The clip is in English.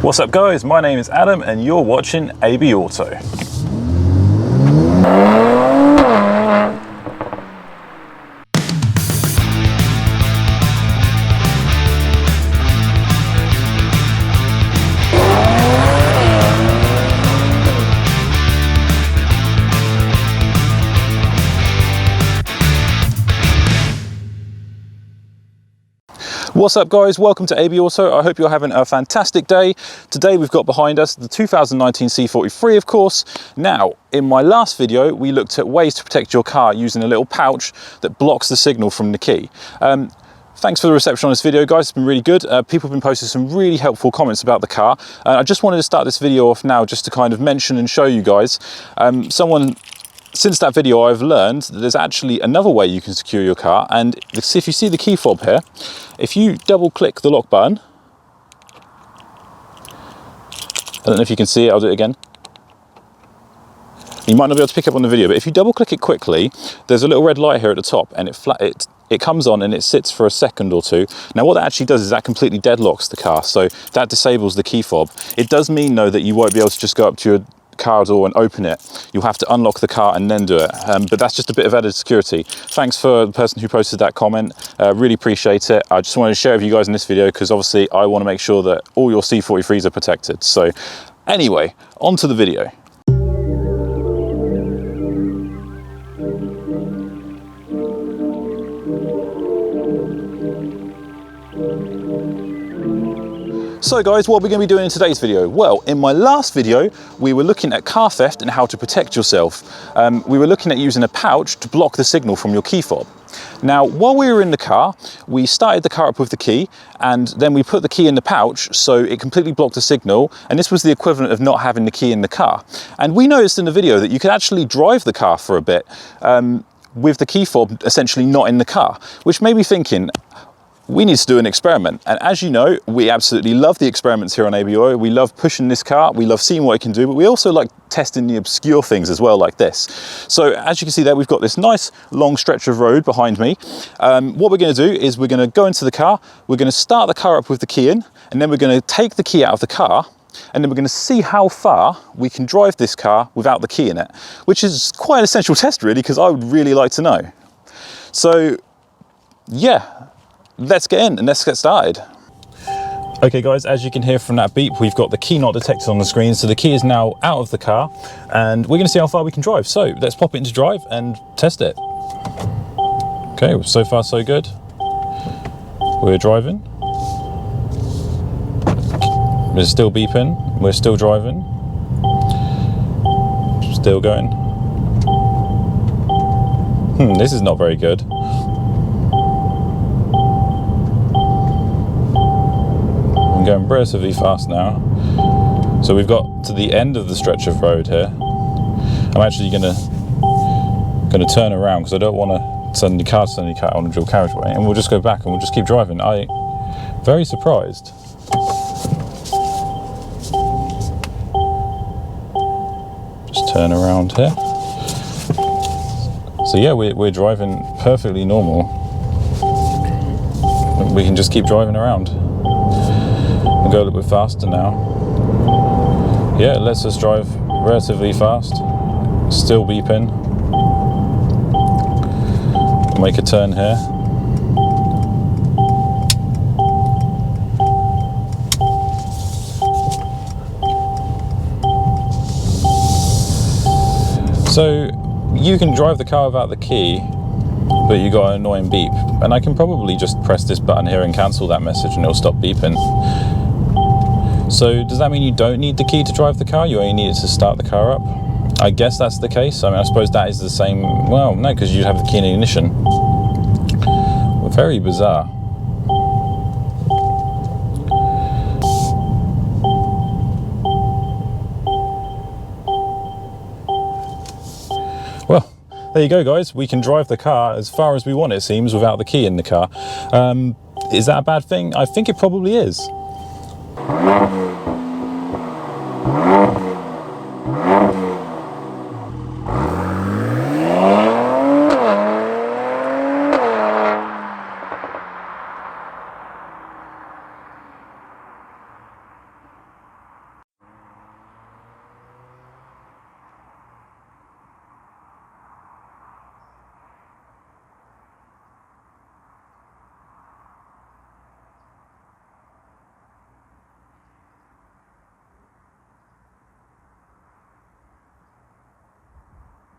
What's up guys, my name is Adam and you're watching AB Auto. What's up guys, welcome to AB Auto. I hope you're having a fantastic day. Today we've got behind us the 2019 C43 of course. Now, in my last video we looked at ways to protect your car using a little pouch that blocks the signal from the key. Thanks for the reception on this video guys, it's been really good. People have been posting some really helpful comments about the car. I just wanted to start this video off now just to kind of mention and show you guys. Since that video I've learned that there's actually another way you can secure your car, and if you see the key fob here, if you double click the lock button, I don't know if you can see it, I'll do it again. You might not be able to pick up on the video, but if you double click it quickly, there's a little red light here at the top and it comes on and it sits for a second or two. Now what that actually does is that completely deadlocks the car, so that disables the key fob. It does mean though that you won't be able to just go up to your car door and open it. You'll have to unlock the car and then do it, but that's just a bit of added security. Thanks for the person who posted that comment, really appreciate it. I just wanted to share with you guys in this video because obviously I want to make sure that all your C43s are protected. So anyway, on to the video. So guys, what are we going to be doing in today's video? Well, in my last video, we were looking at car theft and how to protect yourself. We were looking at using a pouch to block the signal from your key fob. Now, while we were in the car, we started the car up with the key and then we put the key in the pouch so it completely blocked the signal, and this was the equivalent of not having the key in the car. And we noticed in the video that you could actually drive the car for a bit with the key fob essentially not in the car, which made me thinking, we need to do an experiment. And as you know, we absolutely love the experiments here on ABO. We love pushing this car, we love seeing what it can do, but we also like testing the obscure things as well, like this. So as you can see there, we've got this nice long stretch of road behind me. What we're gonna do is we're gonna go into the car, we're gonna start the car up with the key in, and then we're gonna take the key out of the car, and then we're gonna see how far we can drive this car without the key in it, which is quite an essential test really, because I would really like to know. So yeah, let's get in and let's get started. Okay guys, as you can hear from that beep, we've got the key not detected on the screen, so the key is now out of the car and we're gonna see how far we can drive. So let's pop it into drive and test it. Okay, so far so good. We're driving. We're still beeping, we're still driving. Still going. This is not very good. I'm going relatively fast now. So we've got to the end of the stretch of road here. I'm actually gonna turn around because I don't want to suddenly cut on a dual carriageway, and we'll just go back and we'll just keep driving. I'm very surprised. Just turn around here. So yeah, we're driving perfectly normal. We can just keep driving around. We'll go a little bit faster now. Yeah, it lets us drive relatively fast. Still beeping. Make a turn here. So you can drive the car without the key, but you got an annoying beep. And I can probably just press this button here and cancel that message and it'll stop beeping. So does that mean you don't need the key to drive the car? You only need it to start the car up? I guess that's the case. I mean, I suppose that is the same. Well, no, because you have the key in the ignition. Well, very bizarre. Well, there you go, guys. We can drive the car as far as we want, it seems, without the key in the car. Is that a bad thing? I think it probably is.